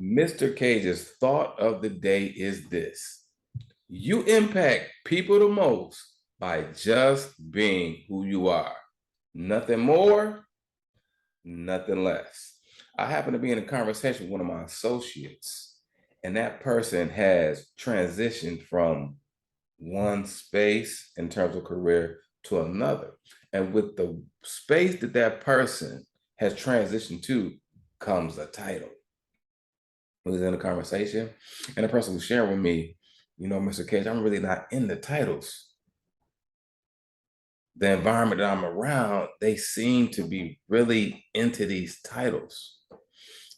Mr. Cage's thought of the day is this: you impact people the most by just being who you are. Nothing more, nothing less. I happen to be in a conversation with one of my associates, and that person has transitioned from one space in terms of career to another. And with the space that that person has transitioned to comes a title. We was in a conversation, and the person was sharing with me, Mr. Cage, I'm really not in the titles. The environment that I'm around, they seem to be really into these titles.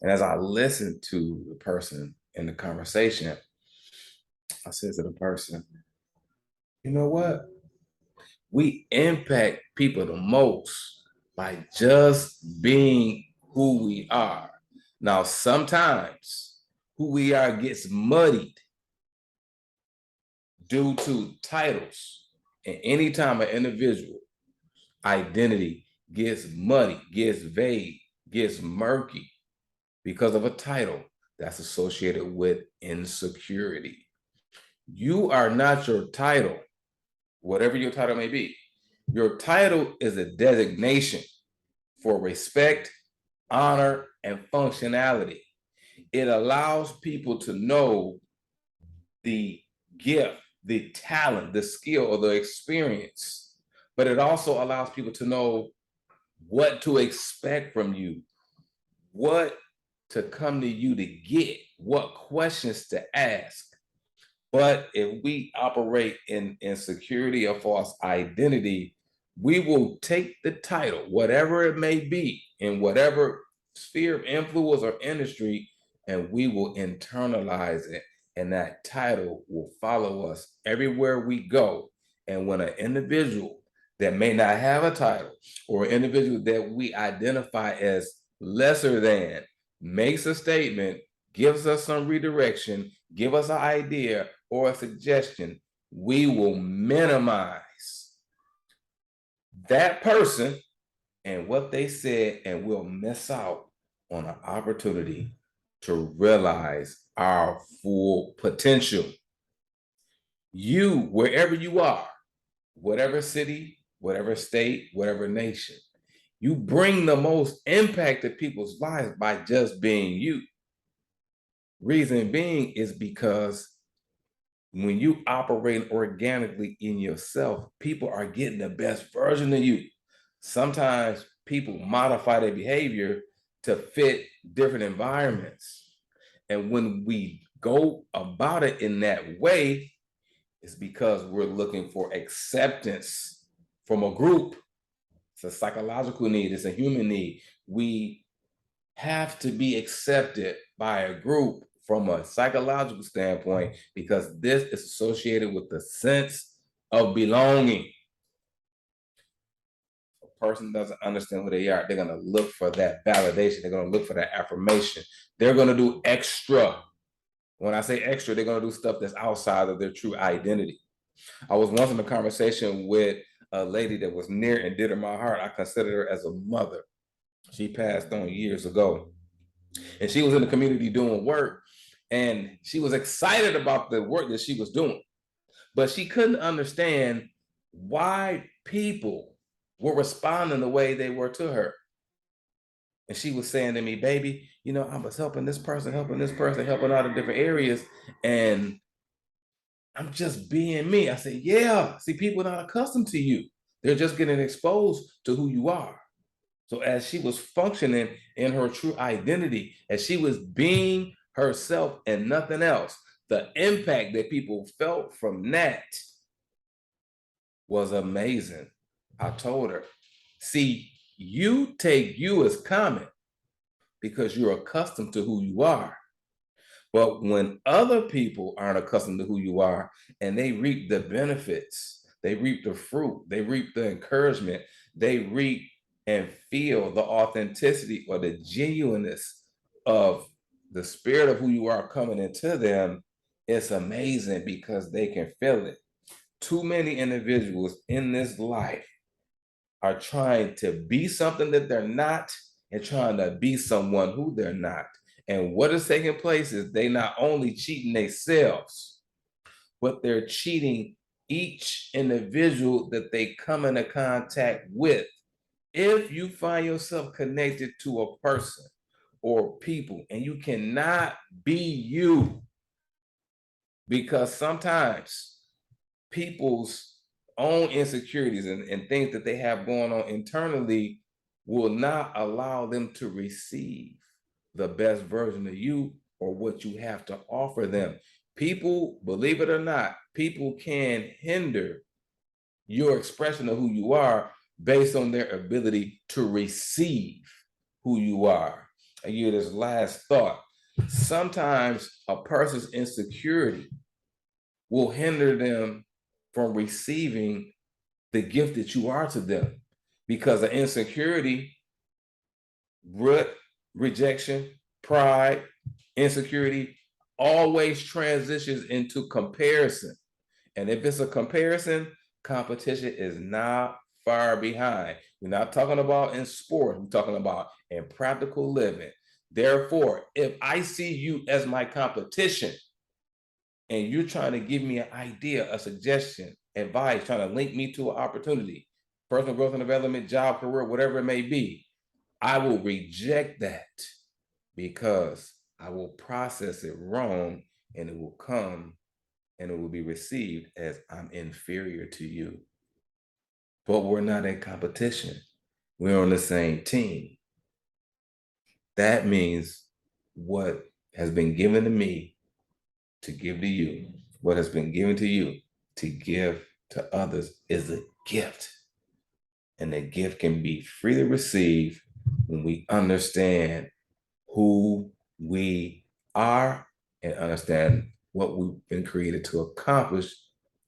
And as I listened to the person in the conversation, I said to the person, you know what? We impact people the most by just being who we are. Now, sometimes who we are gets muddied due to titles. And anytime an individual identity gets muddy, gets vague, gets murky because of a title, that's associated with insecurity. You are not your title, whatever your title may be. Your title is a designation for respect, honor, and functionality. It allows people to know the gift, the talent, the skill, or the experience, but it also allows people to know what to expect from you, what to come to you to get, what questions to ask. But if we operate in insecurity or false identity, we will take the title, whatever it may be, in whatever sphere of influence or industry, and we will internalize it. And that title will follow us everywhere we go. And when an individual that may not have a title, or an individual that we identify as lesser than, makes a statement, gives us some redirection, give us an idea or a suggestion, we will minimize that person and what they said, and we'll miss out on an opportunity to realize our full potential. You, wherever you are, whatever city, whatever state, whatever nation, you bring the most impact to people's lives by just being you. Reason being is because when you operate organically in yourself, people are getting the best version of you. Sometimes people modify their behavior to fit different environments. And when we go about it in that way, it's because we're looking for acceptance from a group. It's a psychological need, it's a human need. We have to be accepted by a group from a psychological standpoint because this is associated with the sense of belonging. If a person doesn't understand who they are, they're going to look for that validation. They're going to look for that affirmation. They're going to do extra. When I say extra, they're going to do stuff that's outside of their true identity. I was once in a conversation with a lady that was near and dear to my heart. I consider her as a mother. She passed on years ago. And she was in the community doing work, and she was excited about the work that she was doing, but she couldn't understand why people were responding the way they were to her. And she was saying to me, baby, I was helping this person, helping out in different areas, and I'm just being me. I said, yeah, see, people are not accustomed to you. They're just getting exposed to who you are. So as she was functioning in her true identity, as she was being herself and nothing else, the impact that people felt from that was amazing. I told her, see, you take you as common because you're accustomed to who you are. But when other people aren't accustomed to who you are and they reap the benefits, they reap the fruit, they reap the encouragement, they reap and feel the authenticity or the genuineness of the spirit of who you are coming into them, it's amazing because they can feel it. Too many individuals in this life are trying to be something that they're not and trying to be someone who they're not. And what is taking place is they not only cheating themselves, but they're cheating each individual that they come into contact with. If you find yourself connected to a person or people and you cannot be you, because sometimes people's own insecurities and things that they have going on internally will not allow them to receive the best version of you or what you have to offer them. People, believe it or not, people can hinder your expression of who you are based on their ability to receive who you are. And you this last thought. Sometimes a person's insecurity will hinder them from receiving the gift that you are to them, because of insecurity, rejection, pride, insecurity always transitions into comparison. And if it's a comparison, competition is not far behind. We're not talking about in sports, we're talking about in practical living. Therefore, if I see you as my competition and you're trying to give me an idea, a suggestion, advice, trying to link me to an opportunity, personal growth and development, job, career, whatever it may be, I will reject that because I will process it wrong and it will come and it will be received as I'm inferior to you. But we're not in competition. We're on the same team. That means what has been given to me to give to you, what has been given to you to give to others is a gift. And the gift can be freely received when we understand who we are and understand what we've been created to accomplish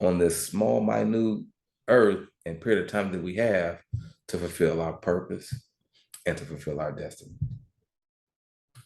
on this small, minute earth and period of time that we have to fulfill our purpose and to fulfill our destiny.